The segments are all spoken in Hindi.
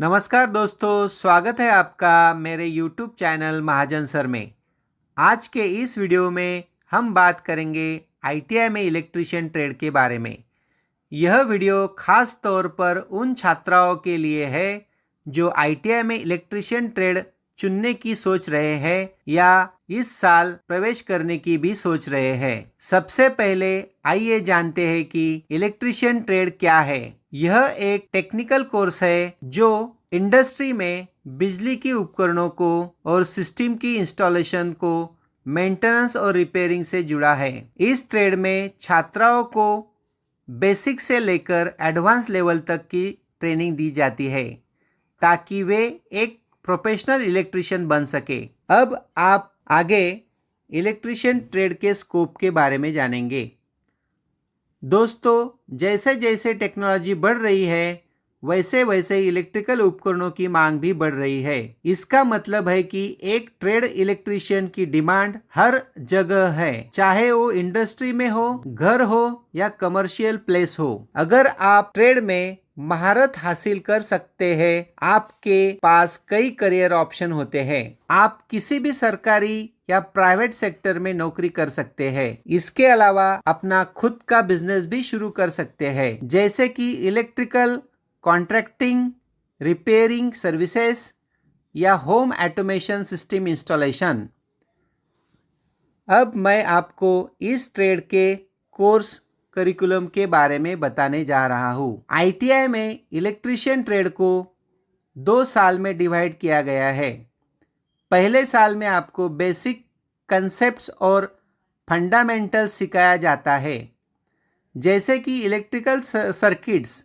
नमस्कार दोस्तों, स्वागत है आपका मेरे YouTube चैनल महाजन सर में। आज के इस वीडियो में हम बात करेंगे ITI में इलेक्ट्रीशियन ट्रेड के बारे में। यह वीडियो खास तौर पर उन छात्राओं के लिए है जो ITI में इलेक्ट्रीशियन ट्रेड चुनने की सोच रहे हैं या इस साल प्रवेश करने की भी सोच रहे हैं। सबसे पहले आइए जानते हैं कि इलेक्ट्रीशियन ट्रेड क्या है। यह एक टेक्निकल कोर्स है जो इंडस्ट्री में बिजली की उपकरणों को और सिस्टम की इंस्टॉलेशन को मेंटेनेंस और रिपेयरिंग से जुड़ा है। इस ट्रेड में छात्राओं को बेसिक से लेकर एडवांस लेवल तक की ट्रेनिंग दी जाती है ताकि वे एक प्रोफेशनल इलेक्ट्रीशियन बन सके। अब आप आगे इलेक्ट्रीशियन ट्रेड के स्कोप के बारे में जानेंगे। दोस्तों, जैसे जैसे टेक्नोलॉजी बढ़ रही है वैसे वैसे इलेक्ट्रिकल उपकरणों की मांग भी बढ़ रही है। इसका मतलब है कि एक ट्रेड इलेक्ट्रीशियन की डिमांड हर जगह है, चाहे वो इंडस्ट्री में हो, घर हो या कमर्शियल प्लेस हो। अगर आप ट्रेड में महारत हासिल कर सकते हैं, आपके पास कई करियर ऑप्शन होते हैं। आप किसी भी सरकारी या प्राइवेट सेक्टर में नौकरी कर सकते हैं। इसके अलावा अपना खुद का बिजनेस भी शुरू कर सकते हैं, जैसे कि इलेक्ट्रिकल कॉन्ट्रैक्टिंग, रिपेयरिंग सर्विसेज या होम ऑटोमेशन सिस्टम इंस्टॉलेशन। अब मैं आपको इस ट्रेड के कोर्स करिकुलम के बारे में बताने जा रहा हूँ। ITI में इलेक्ट्रीशियन ट्रेड को 2 साल में डिवाइड किया गया है। पहले साल में आपको बेसिक कंसेप्ट्स और फंडामेंटल्स सिखाया जाता है, जैसे कि इलेक्ट्रिकल सर्किट्स,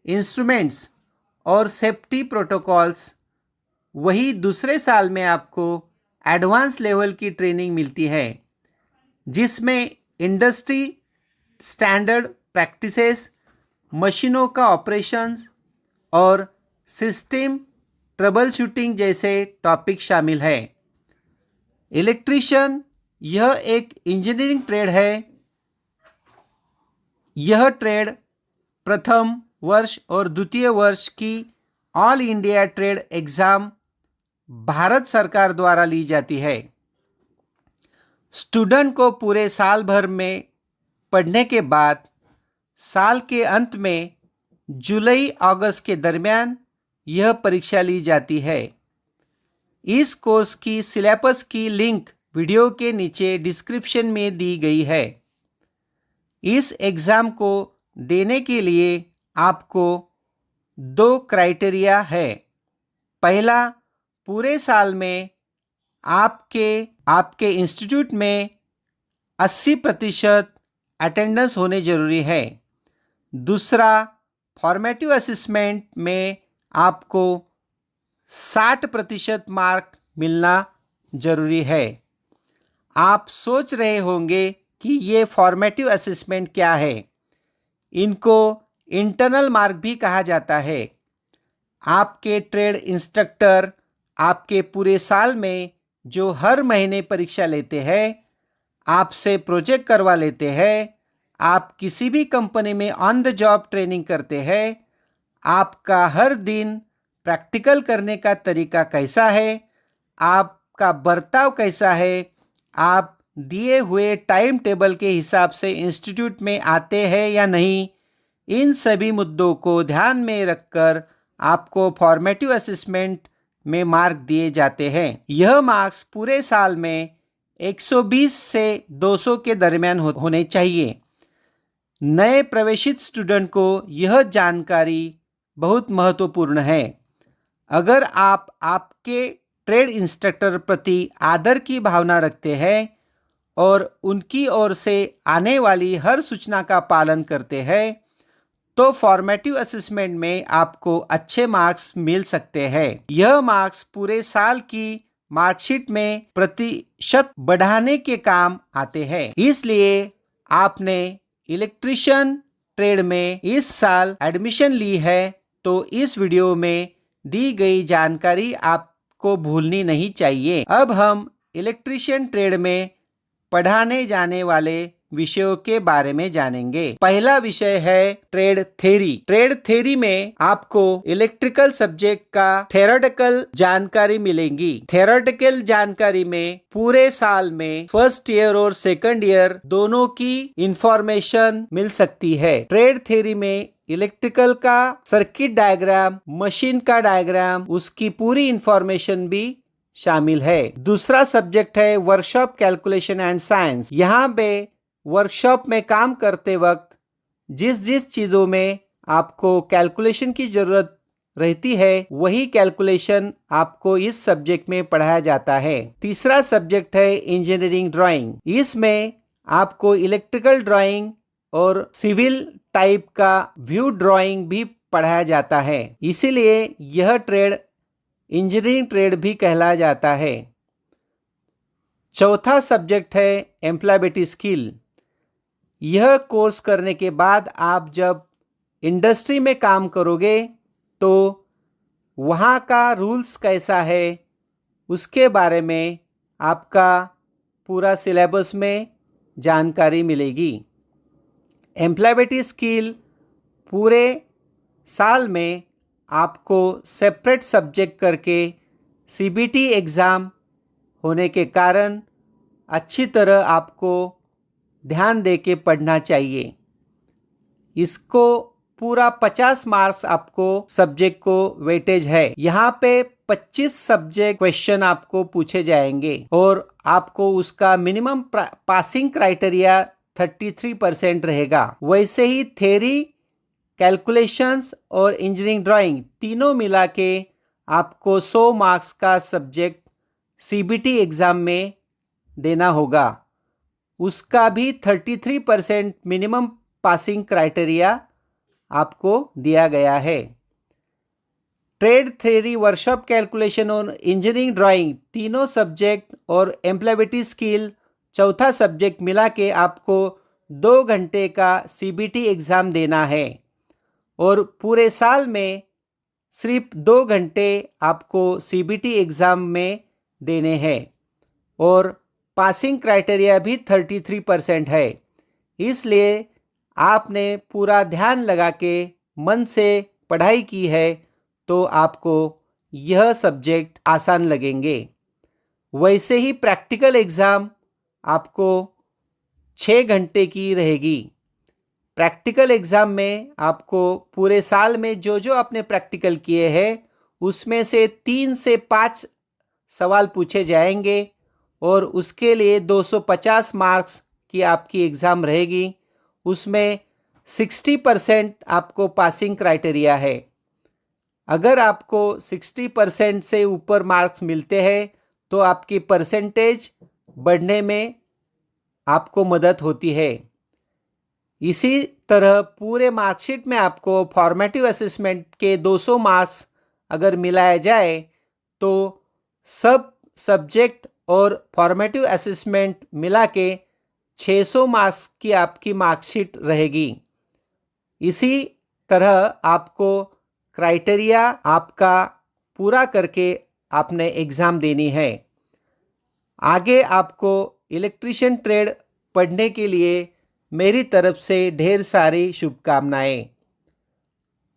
इंस्ट्रूमेंट्स और सेफ्टी प्रोटोकॉल्स। वही दूसरे साल में आपको एडवांस लेवल की ट्रेनिंग मिलती है, जिसमें इंडस्ट्री स्टैंडर्ड प्रैक्टिसेस, मशीनों का ऑपरेशंस और सिस्टम ट्रबल शूटिंग जैसे टॉपिक शामिल है। इलेक्ट्रीशियन यह एक इंजीनियरिंग ट्रेड है। यह ट्रेड प्रथम वर्ष और द्वितीय वर्ष की all India trade exam Bharat सरकार द्वारा ली जाती है। स्टूडेंट को पूरे साल भर में पढ़ने के बाद साल के अंत में जुलाई अगस्त के दरमियान यह परीक्षा ली जाती है। इस कोर्स की सिलेबस की लिंक वीडियो के नीचे डिस्क्रिप्शन में दी गई है। इस एग्ज़ाम को देने के लिए आपको 2 क्राइटेरिया है। पहला, पूरे साल में आपके इंस्टीट्यूट में 80% अटेंडेंस होने जरूरी है। दूसरा, फॉर्मेटिव असेसमेंट में आपको 60% मार्क मिलना जरूरी है। आप सोच रहे होंगे कि ये फॉर्मेटिव असेसमेंट क्या है। इनको इंटरनल मार्क भी कहा जाता है। आपके ट्रेड इंस्ट्रक्टर आपके पूरे साल में जो हर महीने परीक्षा लेते हैं, आपसे प्रोजेक्ट करवा लेते हैं, आप किसी भी कंपनी में ऑन द जॉब ट्रेनिंग करते हैं, आपका हर दिन प्रैक्टिकल करने का तरीका कैसा है, आपका बर्ताव कैसा है, आप दिए हुए टाइम टेबल के हिसाब से इंस्टीट्यूट में आते हैं या नहीं, इन सभी मुद्दों को ध्यान में रखकर आपको फॉर्मेटिव असेसमेंट में मार्क दिए जाते हैं। यह मार्क्स पूरे साल में 120 से 200 के दरमियान होने चाहिए। नए प्रवेशित स्टूडेंट को यह जानकारी बहुत महत्वपूर्ण है। अगर आप आपके ट्रेड इंस्ट्रक्टर प्रति आदर की भावना रखते हैं और उनकी ओर से आने वाली हर सूचना का पालन करते हैं, तो फॉर्मेटिव असेसमेंट में आपको अच्छे मार्क्स मिल सकते हैं। यह मार्क्स पूरे साल की मार्कशीट में प्रतिशत बढ़ाने के काम आते हैं। इसलिए आपने इलेक्ट्रीशियन ट्रेड में इस साल एडमिशन ली है तो इस वीडियो में दी गई जानकारी आपको भूलनी नहीं चाहिए। अब हम इलेक्ट्रीशियन ट्रेड में पढ़ाने जाने वाले विषयों के बारे में जानेंगे। पहला विषय है ट्रेड थ्योरी। ट्रेड थ्योरी में आपको इलेक्ट्रिकल सब्जेक्ट का थ्योरेटिकल जानकारी मिलेगी। थ्योरेटिकल जानकारी में पूरे साल में फर्स्ट ईयर और सेकंड ईयर दोनों की इंफॉर्मेशन मिल सकती है। ट्रेड थ्योरी में इलेक्ट्रिकल का सर्किट डायग्राम, मशीन का डायग्राम, उसकी पूरी इंफॉर्मेशन भी शामिल है। दूसरा सब्जेक्ट है वर्कशॉप कैलकुलेशन एंड साइंस। यहाँ पे वर्कशॉप में काम करते वक्त जिस जिस चीजों में आपको कैलकुलेशन की जरूरत रहती है वही कैलकुलेशन आपको इस सब्जेक्ट में पढ़ाया जाता है। तीसरा सब्जेक्ट है इंजीनियरिंग ड्राइंग। इसमें आपको इलेक्ट्रिकल ड्राइंग और सिविल टाइप का व्यू ड्राइंग भी पढ़ाया जाता है, इसीलिए यह ट्रेड इंजीनियरिंग ट्रेड भी कहलाया जाता है। चौथा सब्जेक्ट है एम्प्लॉयबिलिटी स्किल। यह कोर्स करने के बाद आप जब इंडस्ट्री में काम करोगे तो वहाँ का रूल्स कैसा है उसके बारे में आपका पूरा सिलेबस में जानकारी मिलेगी। एम्प्लॉयबिलिटी स्किल पूरे साल में आपको सेपरेट सब्जेक्ट करके सीबीटी एग्ज़ाम होने के कारण अच्छी तरह आपको ध्यान दे के पढ़ना चाहिए। इसको पूरा 50 मार्क्स आपको सब्जेक्ट को वेटेज है। यहाँ पे 25 सब्जेक्ट क्वेश्चन आपको पूछे जाएंगे और आपको उसका मिनिमम पासिंग क्राइटेरिया 33% रहेगा। वैसे ही थ्योरी, कैलकुलेशंस और इंजीनियरिंग ड्राइंग तीनों मिला के आपको 100 मार्क्स का सब्जेक्ट सीबीटी एग्ज़ाम में देना होगा। उसका भी 33% मिनिमम पासिंग क्राइटेरिया आपको दिया गया है। ट्रेड थ्योरी, वर्कशॉप कैलकुलेशन और इंजीनियरिंग ड्राइंग तीनों सब्जेक्ट और एम्प्लॉयबिलिटी स्किल चौथा सब्जेक्ट मिला के आपको 2 घंटे का सीबीटी एग्ज़ाम देना है और पूरे साल में सिर्फ 2 घंटे आपको सीबीटी एग्ज़ाम में देने हैं और पासिंग क्राइटेरिया भी 33% है। इसलिए आपने पूरा ध्यान लगा के मन से पढ़ाई की है तो आपको यह सब्जेक्ट आसान लगेंगे। वैसे ही प्रैक्टिकल एग्ज़ाम आपको 6 घंटे की रहेगी। प्रैक्टिकल एग्ज़ाम में आपको पूरे साल में जो जो आपने प्रैक्टिकल किए हैं उसमें से 3 से 5 सवाल पूछे जाएंगे और उसके लिए 250 मार्क्स की आपकी एग्ज़ाम रहेगी। उसमें 60% आपको पासिंग क्राइटेरिया है। अगर आपको 60% से ऊपर मार्क्स मिलते हैं तो आपकी परसेंटेज बढ़ने में आपको मदद होती है। इसी तरह पूरे मार्कशीट में आपको फॉर्मेटिव असेसमेंट के 200 मार्क्स अगर मिलाया जाए तो सब सब्जेक्ट और फॉर्मेटिव असेसमेंट मिला के 600 मार्क्स की आपकी मार्कशीट रहेगी। इसी तरह आपको क्राइटेरिया आपका पूरा करके आपने एग्ज़ाम देनी है। आगे आपको इलेक्ट्रीशियन ट्रेड पढ़ने के लिए मेरी तरफ से ढेर सारी शुभकामनाएं।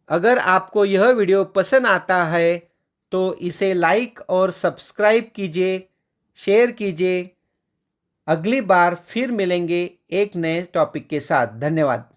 अगर आपको यह वीडियो पसंद आता है तो इसे लाइक और सब्सक्राइब कीजिए, शेयर कीजिए। अगली बार फिर मिलेंगे एक नए टॉपिक के साथ। धन्यवाद।